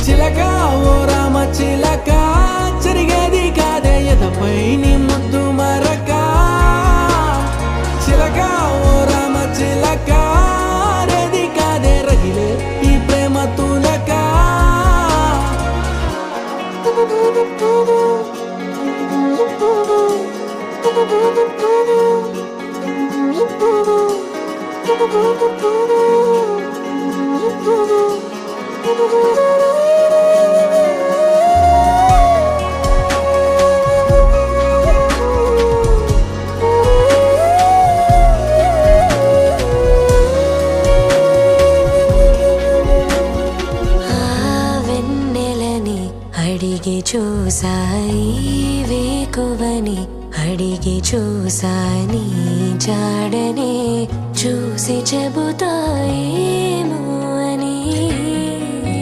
చిలక ఓ రామ చిలక చెరిగేది కాదే ఎదపై నీ ముద్దు మరక చిలక ఓ రామ చిలక రేది కాదే రగిలే ఈ ప్రేమ తులక అడిగి చూసాయి వేకువని అడిగి చూసాని జాడనే చూసి చెబుతాయేమో అని